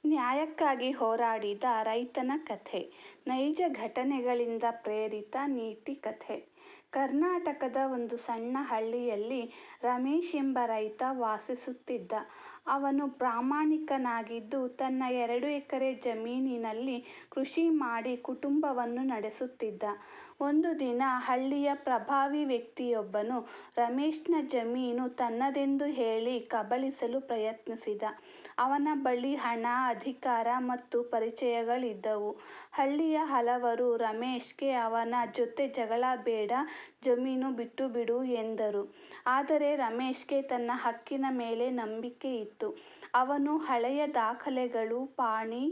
ನ್ಯಾಯಕ್ಕಾಗಿ ಹೋರಾಡಿದ ರೈತನ ಕಥೆ. ನೈಜ ಘಟನೆಗಳಿಂದ ಪ್ರೇರಿತ ನೀತಿ ಕಥೆ. ಕರ್ನಾಟಕದ ಒಂದು ಸಣ್ಣ ಹಳ್ಳಿಯಲ್ಲಿ ರಮೇಶ್ ಎಂಬ ರೈತ ವಾಸಿಸುತ್ತಿದ್ದ. ಅವನು ಪ್ರಾಮಾಣಿಕನಾಗಿದ್ದು ತನ್ನ 2 ಎಕರೆ ಜಮೀನಿನಲ್ಲಿ ಕೃಷಿ ಮಾಡಿ ಕುಟುಂಬವನ್ನು ನಡೆಸುತ್ತಿದ್ದ. ಒಂದು ದಿನ ಹಳ್ಳಿಯ ಪ್ರಭಾವಿ ವ್ಯಕ್ತಿಯೊಬ್ಬನು ರಮೇಶ್ನ ಜಮೀನು ತನ್ನದೆಂದು ಹೇಳಿ ಕಬಳಿಸಲು ಪ್ರಯತ್ನಿಸಿದ. ಅವನ ಬಳಿ ಹಣ, ಅಧಿಕಾರ ಮತ್ತು ಪರಿಚಯಗಳಿದ್ದವು. ಹಳ್ಳಿಯ ಹಲವರು ರಮೇಶ್ಗೆ ಅವನ ಜೊತೆ ಜಗಳ ಬೇಡ, ಜಮೀನು ಬಿಟ್ಟುಬಿಡು ಎಂದರು. ಆದರೆ ರಮೇಶ್ಗೆ ತನ್ನ ಹಕ್ಕಿನ ಮೇಲೆ ನಂಬಿಕೆ ಇತ್ತು. ಅವನು ಹಳೆಯ ದಾಖಲೆಗಳು, ಪಾಣಿ,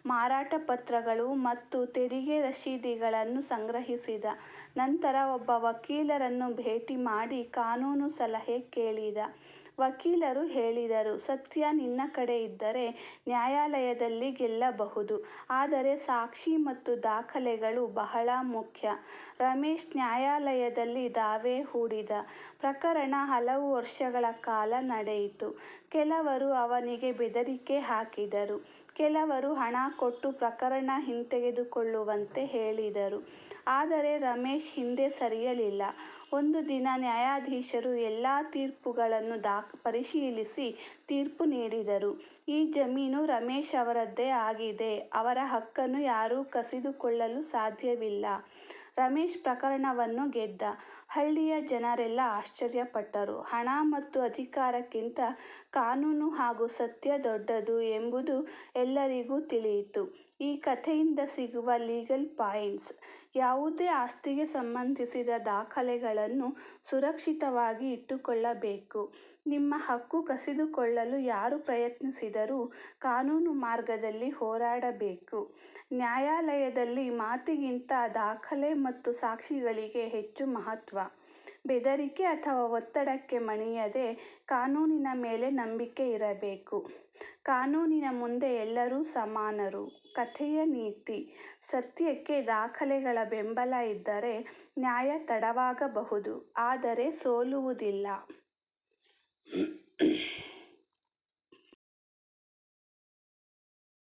ಮಾರಾಟ ಪತ್ರಗಳು ಮತ್ತು ತೆರಿಗೆ ರಸೀದಿಗಳನ್ನು ಸಂಗ್ರಹಿಸಿದ. ನಂತರ ಒಬ್ಬ ವಕೀಲರನ್ನು ಭೇಟಿ ಮಾಡಿ ಕಾನೂನು ಸಲಹೆ ಕೇಳಿದ. ವಕೀಲರು ಹೇಳಿದರು, ಸತ್ಯ ನಿನ್ನ ಕಡೆ ಇದ್ದರೆ ನ್ಯಾಯಾಲಯದಲ್ಲಿ ಗೆಲ್ಲಬಹುದು. ಆದರೆ ಸಾಕ್ಷಿ ಮತ್ತು ದಾಖಲೆಗಳು ಬಹಳ ಮುಖ್ಯ. ರಮೇಶ್ ನ್ಯಾಯಾಲಯದಲ್ಲಿ ದಾವೆ ಹೂಡಿದ. ಪ್ರಕರಣ ಹಲವು ವರ್ಷಗಳ ಕಾಲ ನಡೆಯಿತು. ಕೆಲವರು ಅವನಿಗೆ ಬೆದರಿಕೆ ಹಾಕಿದರು. ಕೆಲವರು ಹಣ ಕೊಟ್ಟು ಪ್ರಕರಣ ಹಿಂತೆಗೆದುಕೊಳ್ಳುವಂತೆ ಹೇಳಿದರು. ಆದರೆ ರಮೇಶ್ ಹಿಂದೆ ಸರಿಯಲಿಲ್ಲ. ಒಂದು ದಿನ ನ್ಯಾಯಾಧೀಶರು ಎಲ್ಲ ತೀರ್ಪುಗಳನ್ನು ಪರಿಶೀಲಿಸಿ ತೀರ್ಪು ನೀಡಿದರು. ಈ ಜಮೀನು ರಮೇಶ್ ಅವರದ್ದೇ ಆಗಿದೆ. ಅವರ ಹಕ್ಕನ್ನು ಯಾರೂ ಕಸಿದುಕೊಳ್ಳಲು ಸಾಧ್ಯವಿಲ್ಲ. ರಮೇಶ್ ಪ್ರಕರಣವನ್ನು ಗೆದ್ದ. ಹಳ್ಳಿಯ ಜನರೆಲ್ಲ ಆಶ್ಚರ್ಯಪಟ್ಟರು. ಹಣ ಮತ್ತು ಅಧಿಕಾರಕ್ಕಿಂತ ಕಾನೂನು ಹಾಗೂ ಸತ್ಯ ದೊಡ್ಡದು ಎಂಬುದು ಎಲ್ಲರಿಗೂ ತಿಳಿಯಿತು. ಈ ಕಥೆಯಿಂದ ಸಿಗುವ ಲೀಗಲ್ ಪಾಯಿಂಟ್ಸ್: ಯಾವುದೇ ಆಸ್ತಿಗೆ ಸಂಬಂಧಿಸಿದ ದಾಖಲೆಗಳನ್ನು ಸುರಕ್ಷಿತವಾಗಿ ಇಟ್ಟುಕೊಳ್ಳಬೇಕು. ನಿಮ್ಮ ಹಕ್ಕು ಕಸಿದುಕೊಳ್ಳಲು ಯಾರು ಪ್ರಯತ್ನಿಸಿದರೂ ಕಾನೂನು ಮಾರ್ಗದಲ್ಲಿ ಹೋರಾಡಬೇಕು. ನ್ಯಾಯಾಲಯದಲ್ಲಿ ಮಾತಿಗಿಂತ ದಾಖಲೆ ಮತ್ತು ಸಾಕ್ಷಿಗಳಿಗೆ ಹೆಚ್ಚು ಮಹತ್ವ. ಬೆದರಿಕೆ ಅಥವಾ ಒತ್ತಡಕ್ಕೆ ಮಣಿಯದೆ ಕಾನೂನಿನ ಮೇಲೆ ನಂಬಿಕೆ ಇರಬೇಕು. ಕಾನೂನಿನ ಮುಂದೆ ಎಲ್ಲರೂ ಸಮಾನರು. ಕಥೆಯ ನೀತಿ: ಸತ್ಯಕ್ಕೆ ದಾಖಲೆಗಳ ಬೆಂಬಲ ಇದ್ದರೆ ನ್ಯಾಯ ತಡವಾಗಬಹುದು, ಆದರೆ ಸೋಲುವುದಿಲ್ಲ.